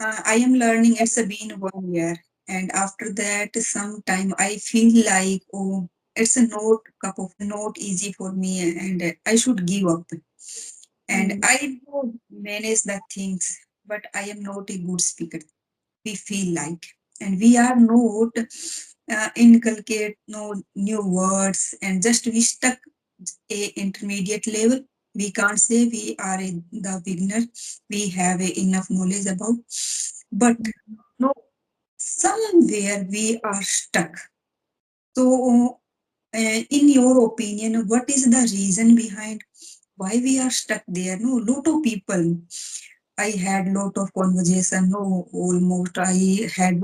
I am learning. It's been 1 year, and after that, sometime I feel like, oh, it's a not easy for me, and I should give up. And Mm, I do manage the things, but I am not a good speaker. We feel like, and we are not inculcate no new words, and just we stuck a intermediate level. We can't say we are the beginner. We have enough knowledge about, but mm. no, somewhere we are stuck. So, in your opinion, what is the reason behind why we are stuck there? No, lot of people. I had lot of conversation. No, almost I had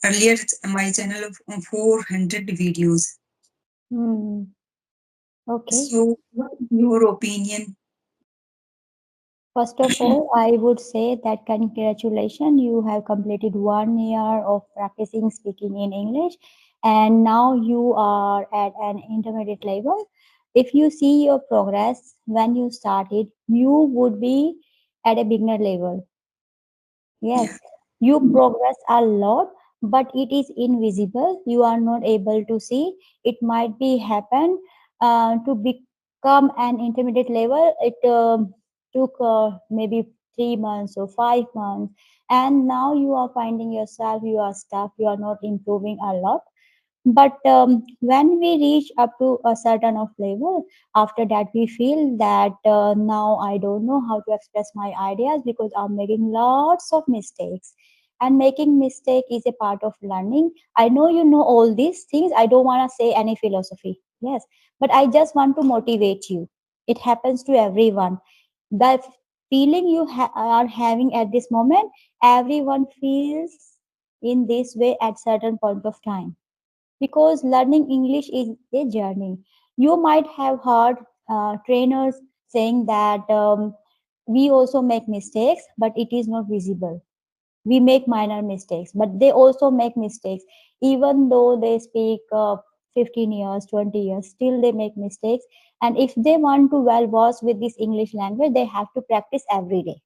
earlier my channel of 400 videos. Mm, okay. So, what is your opinion? First of all, I would say that congratulations, you have completed 1 year of practicing speaking in English, and now you are at an intermediate level. If you see your progress when you started, you would be at a beginner level. Yeah. Yes, you progress a lot, but it is invisible. You are not able to see. It might be happen to become an intermediate level. It took maybe 3 months or 5 months, and now you are finding yourself. You are stuck. You are not improving a lot. But when we reach up to a certain of level, after that we feel that now I don't know how to express my ideas because I'm making lots of mistakes. And making mistake is a part of learning. I know you know all these things. I don't want to say any philosophy. Yes, but I just want to motivate you. It happens to everyone. The feeling you are having at this moment, everyone feels in this way at certain point of time, because learning English is a journey. You might have heard trainers saying that we also make mistakes, but it is not visible. We make minor mistakes, but they also make mistakes. Even though they speak 15 years, 20 years, still they make mistakes. And if they want to well versed with this English language, they have to practice every day.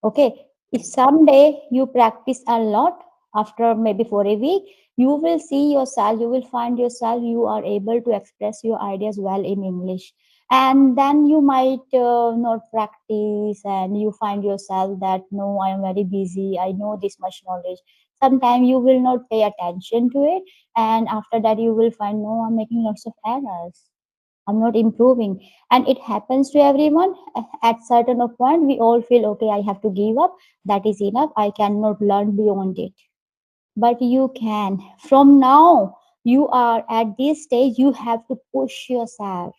Okay, if someday you practice a lot, after maybe for a week, you will see yourself, you will find yourself, you are able to express your ideas well in English. And then you might not practice, and you find yourself that no, I am very busy, I know this much knowledge. Sometimes you will not pay attention to it, and after that, you will find no, I'm making lots of errors. I'm not improving. And it happens to everyone. At certain of point, we all feel, okay, I have to give up. That is enough. I cannot learn beyond it. But you can. From now, you are at this stage, you have to push yourself.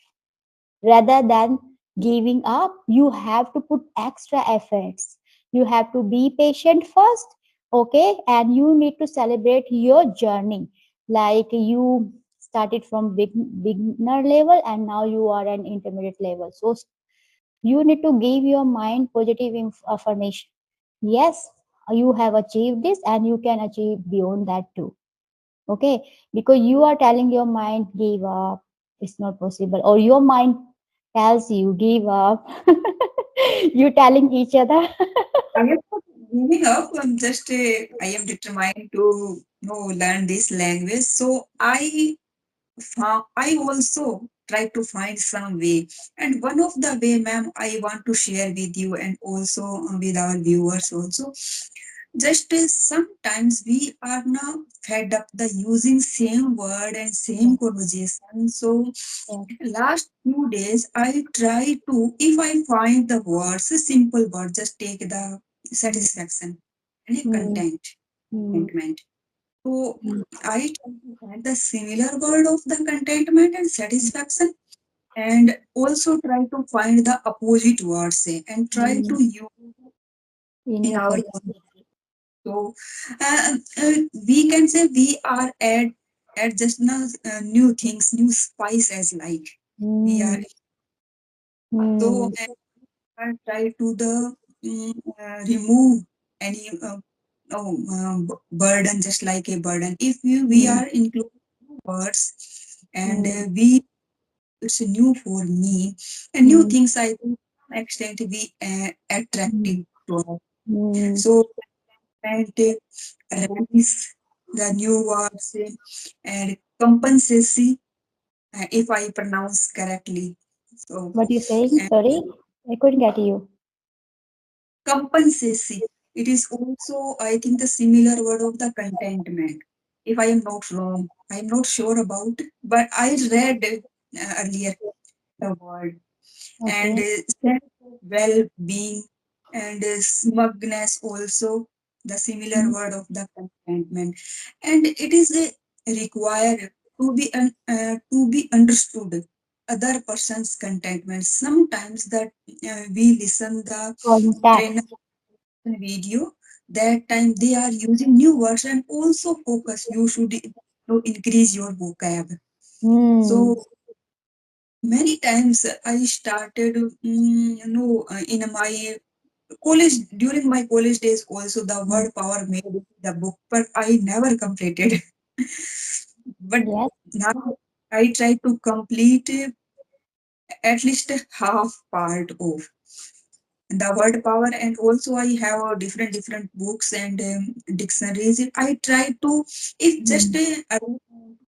Rather than giving up, you have to put extra efforts. You have to be patient first, okay? And you need to celebrate your journey. Like you started from beginner level and now you are an intermediate level. So you need to give your mind positive affirmation. Yes, you have achieved this and you can achieve beyond that too. Okay, because you are telling your mind give up, it's not possible, or your mind tells you give up. You telling each other. I am not giving up. I'm just I am determined to learn this language. So I also try to find some way. And one of the way, ma'am, I want to share with you and also with our viewers also. Just sometimes we are now fed up the using same word and same Yes, conversation. So yes. last few days I try to, if I find the words, a simple word, just take the Mm, satisfaction and a mm, mm, contentment. So mm, I try to find the similar word of the contentment and satisfaction, and also try to find the opposite words and try mm. to use In in your our conversation. conversation. So we can say we are at just now new things, new spice as like we are. Mm, So mm, I try to remove any burden, just like a burden. If we mm, are including words and mm, we it's new for me and new mm, things. I think to some extent we attractive mm, to us. Mm. So and release the new words and competency, if I pronounce correctly. So What you saying? and Sorry, I couldn't get you. competency. It is also, I think, the similar word of the contentment. If I am not wrong, I am not sure about, but I read earlier the word and Okay. sense of well-being and smugness also the similar Mm. word of the contentment, and it is required to be understood other person's contentment. Sometimes that we listen the trainer Context. video, that time they are using new words and also focus you should increase your vocab. Hmm. So many times I started, in my college, during my college days also the Mm. word power made the book, but I never completed. But Yes. now I try to complete at least half part of the word power, and also I have different books and dictionaries. I try to, if just Mm.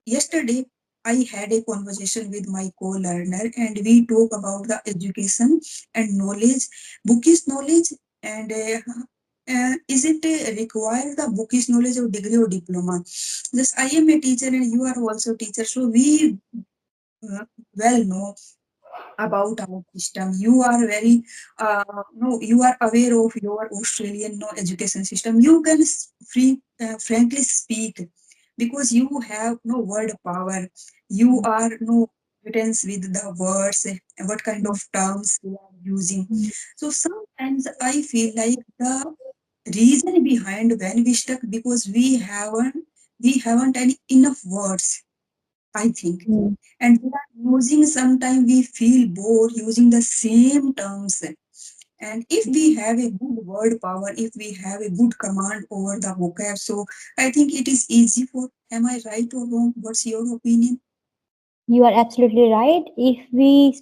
yesterday I had a conversation with my co-learner and we talk about the education and knowledge, bookish knowledge, and is it require the bookish knowledge or degree or diploma. Just I am a teacher and you are also teacher, so we uh, well know about our system. You are very, no, you are aware of your Australian no education system. You can frankly speak because you have no word power. You are no evidence with the words, what kind Mm. of terms you are using. Mm. So sometimes I feel like the reason behind when we stuck because we haven't any enough words, I think. Mm. And we are using, sometimes we feel bored using the same terms. And if we have a good word power, if we have a good command over the vocab, so I think it is easy for, am I right or wrong? What's your opinion? You are absolutely right. If we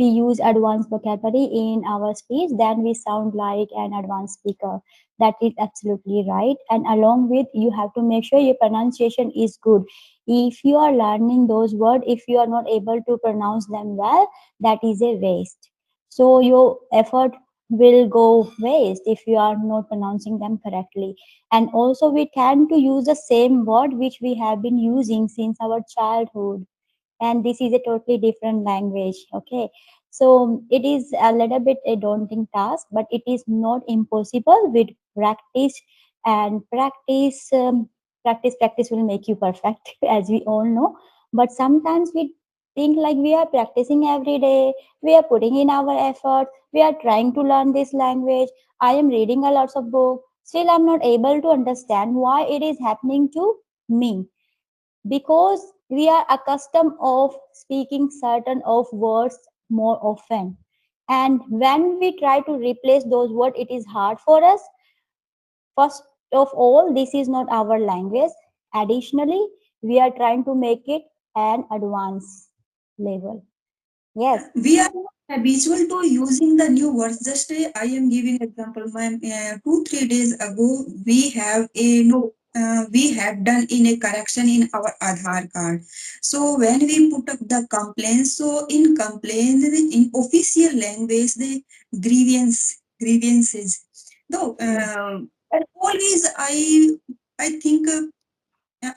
use advanced vocabulary in our speech, then we sound like an advanced speaker. That is absolutely right. And along with, you have to make sure your pronunciation is good. If you are learning those words, if you are not able to pronounce them well, that is a waste. So your effort will go waste if you are not pronouncing them correctly. And also we tend to use the same word which we have been using since our childhood, and this is a totally different language. Okay, so it is a little bit a daunting task, but it is not impossible with practice. And practice will make you perfect as we all know. But sometimes we think like we are practicing every day, we are putting in our effort, we are trying to learn this language, I am reading a lots of books, still I'm not able to understand why it is happening to me, because we are accustomed of speaking certain of words more often, and when we try to replace those words it is hard for us. First of all, this is not our language. Additionally, we are trying to make it an advanced level. Yes. We are not habitual to using the new words. Just I am giving example. My 2 3 days ago, we have a no. We have done in a correction in our Aadhaar card. So when we put up the complaint, so in complaint in official language, the grievances. Though Mm. but always I think.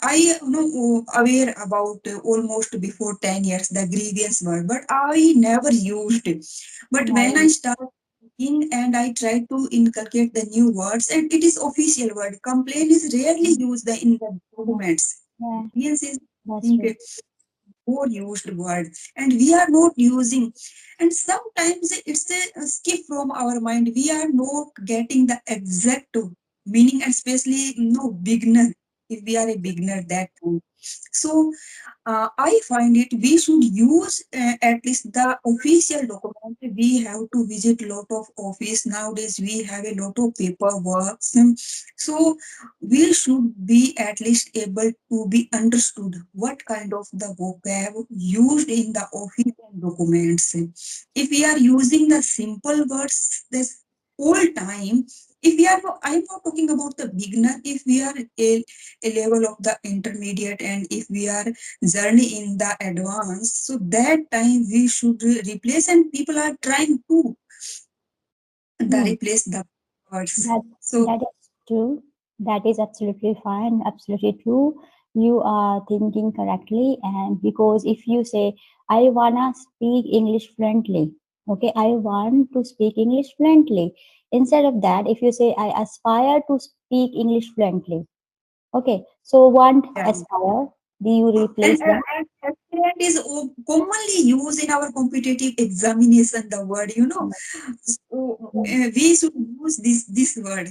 I know aware about almost before 10 years the grievance word, but I never used it. But when I Nice. start speaking and I try to inculcate the new words, and it is official word. Complaint is rarely Mm. used in the Yeah, documents. yeah, Grievance is, I that's think, true. more used word, and we are not using. And sometimes it's a skip from our mind. We are not getting the exact meaning, especially no beginner. If we are a beginner that time, so I find it we should use at least the official document. We have to visit lot of office nowadays. We have a lot of paperwork, so we should be at least able to be understood what kind of the vocab used in the office and documents. If we are using the simple words, this whole time, if we are I'm not talking about the beginner, if we are a level of the intermediate, and if we are journey in the advanced, so that time we should replace, and people are trying to the Hmm. replace the words. That So that is true. That is absolutely fine, absolutely true. You are thinking correctly, and because if you say, I wanna speak English fluently, okay, I want to speak English fluently. Instead of that, if you say, I aspire to speak English fluently, okay, so want yeah, aspire, do you replace that? and aspirant is commonly used in our competitive examination, the word, you know. So we should use this word.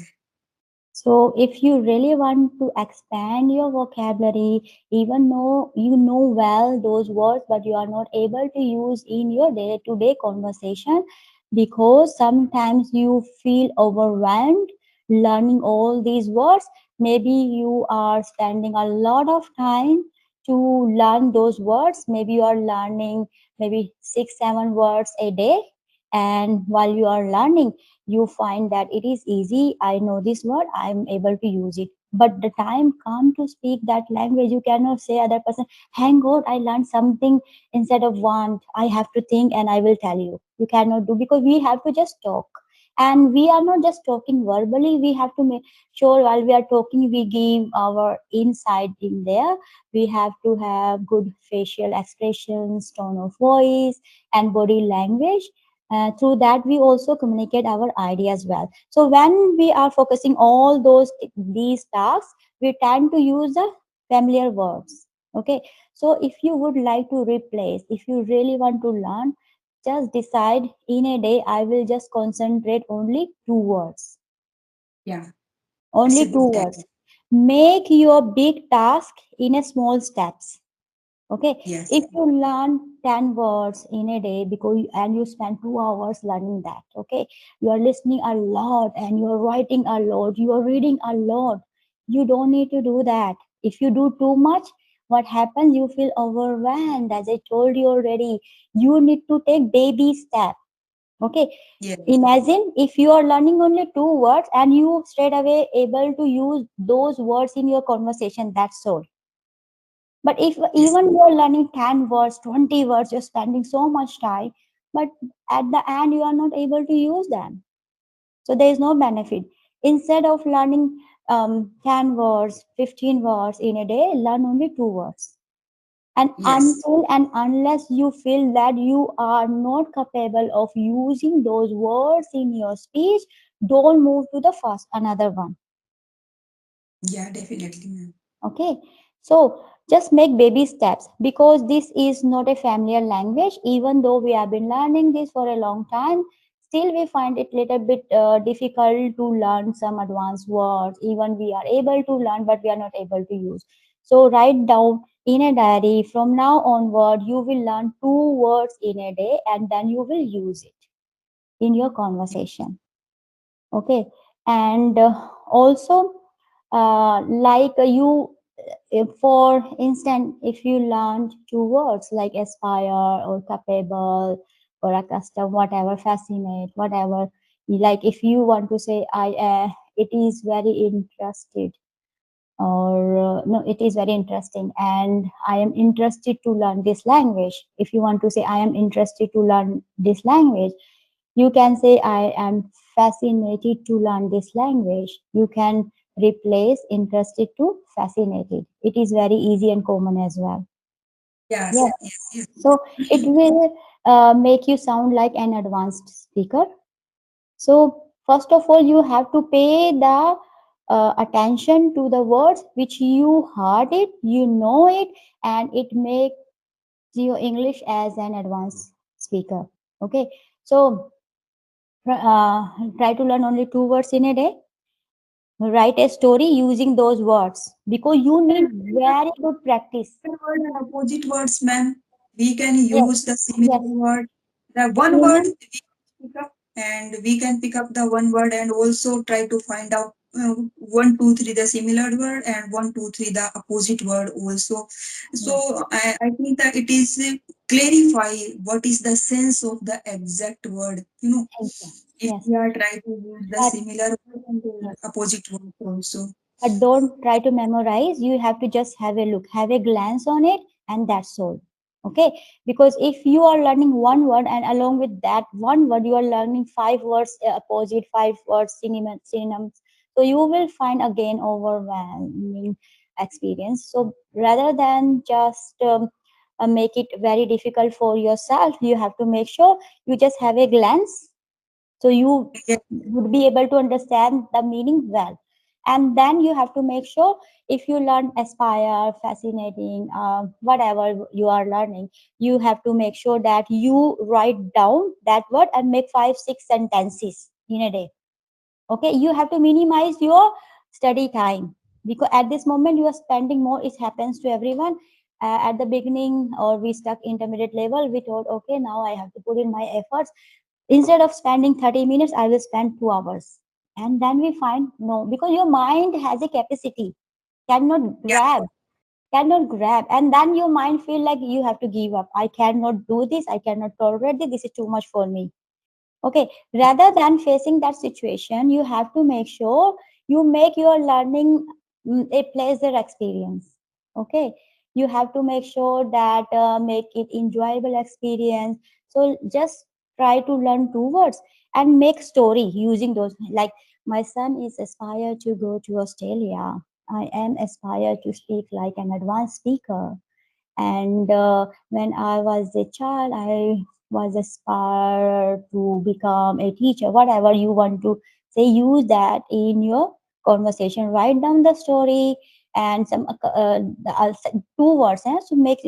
So, if you really want to expand your vocabulary, even though you know well those words, but you are not able to use in your day to day conversation because sometimes you feel overwhelmed learning all these words, maybe you are spending a lot of time to learn those words. Maybe you are learning maybe 6, 7 words a day, and while you are learning, you find that it is easy, I know this word, I'm able to use it, but the time come to speak that language, you cannot say other person, hang on, I learned something, instead of want, I have to think and I will tell you. You cannot do, because we have to just talk, and we are not just talking verbally, we have to make sure while we are talking we give our insight in there. We have to have good facial expressions, tone of voice, and body language. Through that we also communicate our ideas well. So when we are focusing all these tasks, we tend to use the familiar words. Okay, so if you would like to replace, if you really want to learn, just decide in a day I will just concentrate only 2 words. Yeah, it's Only a two good words. technique. Make your big task in a small steps. Okay, Yes, if you learn 10 words in a day and you spend 2 hours learning that, okay, you are listening a lot and you are writing a lot, you are reading a lot. You don't need to do that. If you do too much, what happens? You feel overwhelmed. As I told you already, you need to take baby steps. Okay, yes, imagine if you are learning only 2 words and you straight away able to use those words in your conversation. That's all. But if yes, even you're learning 10 words, 20 words, you're spending so much time, but at the end you are not able to use them. So there is no benefit. Instead of learning 10 words, 15 words in a day, learn only 2 words. And yes. until and unless you feel that you are not capable of using those words in your speech, don't move to the first another one. Yeah, definitely, ma'am. Okay, so just make baby steps because this is not a familiar language. Even though we have been learning this for a long time, still we find it little bit difficult to learn some advanced words. Even we are able to learn, but we are not able to use. So write down in a diary from now onward, you will learn 2 words in a day and then you will use it in your conversation. Okay, and also like you if for instance if you learned 2 words like aspire or capable or accustomed, whatever, fascinate, whatever, like if you want to say I it is very interested, or no, it is very interesting and I am interested to learn this language. If you want to say I am interested to learn this language, you can say, I am fascinated to learn this language. You can replace interested to fascinated. It is very easy and common as well. Yes, Yes. yes, yes. So it will make you sound like an advanced speaker. So first of all, you have to pay the attention to the words which you heard it, you know it, and it makes your English as an advanced speaker. Okay. So try to learn only 2 words in a day. Write a story using those words because you need very good practice. Word and opposite words, ma'am. We can Yes, use the similar yes. word. The one word Human, we pick up, and we can pick up the one word and also try to find out one, two, three the similar word, and one, two, three the opposite word also. yes. So I think that it is clarify what is the sense of the exact word. You know. if Yes. we are trying to use the But similar word and the yes. opposite word also. But don't try to memorize. You have to just have a look, have a glance on it, and that's all. Okay? Because if you are learning one word and along with that one word, you are learning five words opposite, five words synonyms. So you will find again overwhelming experience. So rather than just make it very difficult for yourself, you have to make sure you just have a glance so you Yeah, would be able to understand the meaning well. And then you have to make sure if you learn aspire fascinating whatever you are learning, you have to make sure that you write down that word and make 5 6 sentences in a day. Okay, you have to minimize your study time because at this moment you are spending more. It happens to everyone. At the beginning or we stuck intermediate level, we thought okay, now I have to put in my efforts. Instead of spending 30 minutes, I will spend 2 hours. And then we find no, because your mind has a capacity, cannot yeah, grab, cannot grab. And then your mind feel like you have to give up. I cannot do this. I cannot tolerate this. This is too much for me. Okay. Rather than facing that situation, you have to make sure you make your learning a pleasure experience. Okay. You have to make sure that make it enjoyable experience. So just try to learn 2 words and make story using those. Like my son is aspired to go to Australia. I am aspired to speak like an advanced speaker. And when I was a child, I was aspired to become a teacher. Whatever you want to say, use that in your conversation. Write down the story and some 2 words. So make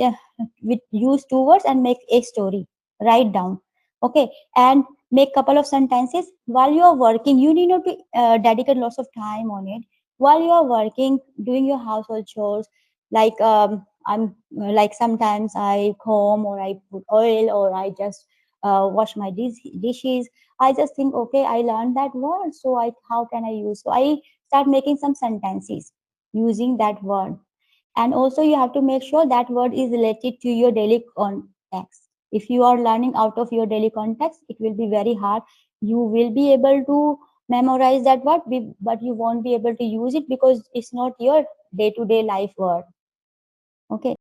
with use 2 words and make a story. Write down. Okay, and make couple of sentences while you are working. You need not to dedicate lots of time on it. While you are working, doing your household chores, like I'm like sometimes I comb or I put oil or I just wash my dishes. I just think, okay, I learned that word, so I how can I use? So I start making some sentences using that word. And also you have to make sure that word is related to your daily context. If you are learning out of your daily context, it will be very hard. You will be able to memorize that word, but you won't be able to use it because it's not your day to day life word. Okay.